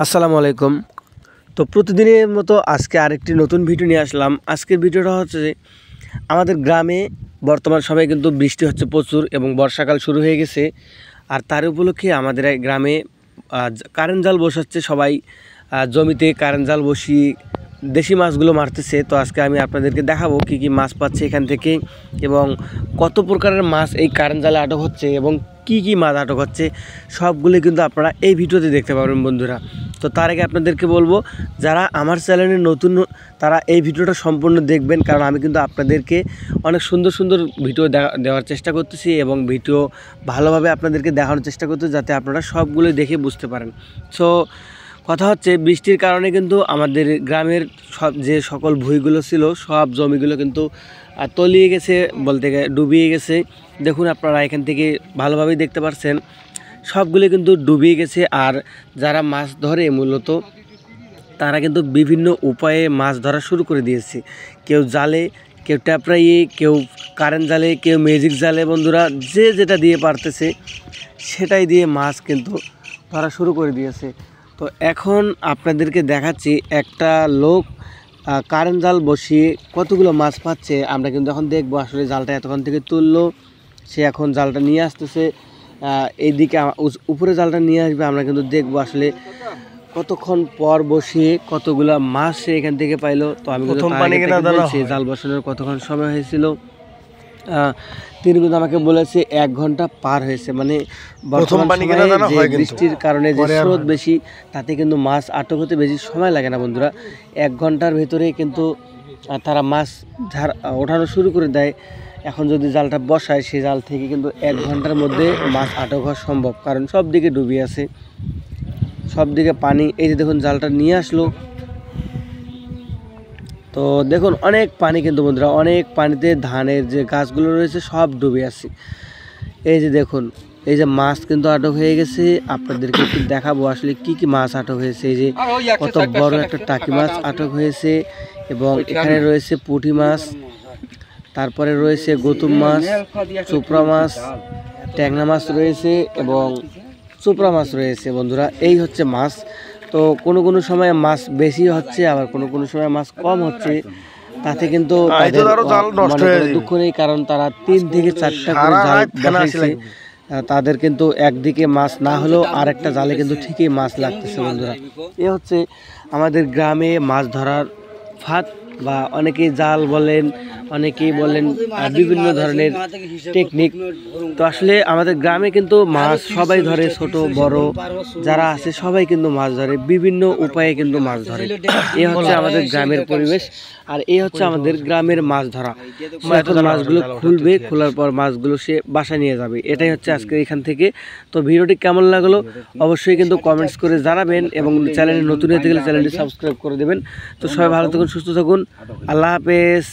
আসসালামু আলাইকুম। তো প্রতিদিনের মতো আজকে আরেকটি নতুন ভিডিও নিয়ে আসলাম। আজকের ভিডিওটা হচ্ছে যে আমাদের গ্রামে বর্তমান সময়ে কিন্তু বৃষ্টি হচ্ছে প্রচুর এবং বর্ষাকাল শুরু হয়ে গেছে। আর তার উপলক্ষে আমাদের এই গ্রামে কারেন্ট জাল বসাচ্ছে সবাই, জমিতে কারেন্ট জাল বসিয়ে দেশি মাছগুলো মারতেছে। তো আজকে আমি আপনাদেরকে দেখাবো কী কী মাছ পাচ্ছে এখান থেকে এবং কত প্রকারের মাছ এই কারেন্ট জালে আটক হচ্ছে এবং কি কি মাছ আটক হচ্ছে সবগুলো কিন্তু আপনারা এই ভিডিওতে দেখতে পারবেন বন্ধুরা। তো তার আগে আপনাদেরকে বলবো, যারা আমার চ্যানেলে নতুন তারা এই ভিডিওটা সম্পূর্ণ দেখবেন, কারণ আমি কিন্তু আপনাদেরকে অনেক সুন্দর সুন্দর ভিডিও দেওয়ার চেষ্টা করতেছি এবং ভিডিও ভালোভাবে আপনাদেরকে দেখানোর চেষ্টা করতেছি যাতে আপনারা সবগুলো দেখে বুঝতে পারেন। সো কথা হচ্ছে, বৃষ্টির কারণে কিন্তু আমাদের গ্রামের যে সকল ভুঁইগুলো ছিল সব জমিগুলো কিন্তু তলিয়ে গেছে, বলতে গেলে ডুবিয়ে গেছে। দেখুন আপনারা এখান থেকে ভালোভাবেই দেখতে পাচ্ছেন সবগুলো কিন্তু ডুবিয়ে গেছে। আর যারা মাছ ধরে মূলত তারা কিন্তু বিভিন্ন উপায়ে মাছ ধরা শুরু করে দিয়েছে। কেউ জালে, কেউ ট্যাপরাইয়ে, কেউ কারেন্ট জালে, কেউ ম্যাজিক জালে। বন্ধুরা যে যেটা দিয়ে পারতেছে সেটাই দিয়ে মাছ কিন্তু ধরা শুরু করে দিয়েছে। তো এখন আপনাদেরকে দেখাচ্ছি একটা লোক কারেন্ট জাল বসিয়ে কতগুলো মাছ পাচ্ছে। আমরা কিন্তু এখন দেখবো আসলে জালটা এতক্ষণ থেকে তুললো, সে এখন জালটা নিয়ে আসতেছে এইদিকে, উপরে জালটা নিয়ে আসবে। আমরা কিন্তু দেখবো আসলে কতক্ষণ পর বসিয়ে কতগুলা মাছ সে এখান থেকে পাইলো। তো আমি বলছি জাল বসানোর কতক্ষণ সময় হয়েছিল, তিনি কিন্তু আমাকে বলেছে 1 ঘন্টা পার হয়েছে। মানে বৃষ্টির কারণে যে স্রোত বেশি, তাতে কিন্তু মাছ আটক হতে বেশি সময় লাগে না বন্ধুরা। 1 ঘন্টার ভেতরেই কিন্তু তারা মাছ ওঠানো শুরু করে দেয়। এখন যদি জালটা বসায়, সেই জাল থেকে কিন্তু 1 ঘন্টার মধ্যে মাছ আটক হওয়া সম্ভব, কারণ সব দিকে ডুবে আছে, সব দিকে পানি। এই যে দেখুন জালটা নিয়ে আসলো, তো দেখুন অনেক পানি কিন্তু বন্ধুরা, অনেক পানিতে ধানের যে গাছগুলো রয়েছে সব ডুবে আছে। এই যে দেখুন, এই যে মাছ কিন্তু আটক হয়ে গেছে। আপনাদেরকে একটু দেখাবো আসলে কি কি মাছ আটক হয়েছে। এই যে কত বড় একটা টাকি মাছ আটক হয়েছে এবং এখানে রয়েছে পুঁটি মাছ, তারপরে রয়েছে গৌতম মাছ, চোপড়া মাছ, ট্যাংরা মাছ রয়েছে এবং চোপড়া মাছ রয়েছে। বন্ধুরা এই হচ্ছে মাছ। তো কোনো কোনো সময় মাছ বেশি হচ্ছে, আবার কোনো কোনো সময় মাছ কম হচ্ছে। তাতে কিন্তু দুঃখ নেই, কারণ তারা 3 থেকে 4টা করে জাল বসাইছে। তাদের কিন্তু একদিকে মাছ না হলেও আরেকটা জালে কিন্তু ঠিকই মাছ লাগতেছে বন্ধুরা। এ হচ্ছে আমাদের গ্রামে মাছ ধরার ফাঁদ, বা অনেকেই জাল বলেন, অনেকেই বলেন বিভিন্ন ধরনের টেকনিক। তো আসলে আমাদের গ্রামে কিন্তু মাছ সবাই ধরে, ছোট বড় যারা আছে সবাই কিন্তু মাছ ধরে, বিভিন্ন উপায়ে কিন্তু মাছ ধরে। এই হচ্ছে আমাদের গ্রামের পরিবেশ, আর এই হচ্ছে আমাদের গ্রামের মাছ ধরা। এখন মাছগুলো খুলবে, খোলার পর মাছগুলো সে বাসায় নিয়ে যাবে। এটাই হচ্ছে আজকে এখান থেকে। তো ভিডিওটি কেমন লাগলো অবশ্যই কিন্তু কমেন্টস করে জানাবেন এবং চ্যানেলে নতুন হয়ে গেলে চ্যানেলটি সাবস্ক্রাইব করে দেবেন। তো সবাই ভালো থাকুন, সুস্থ থাকুন, আল্লাহ হাফেজ।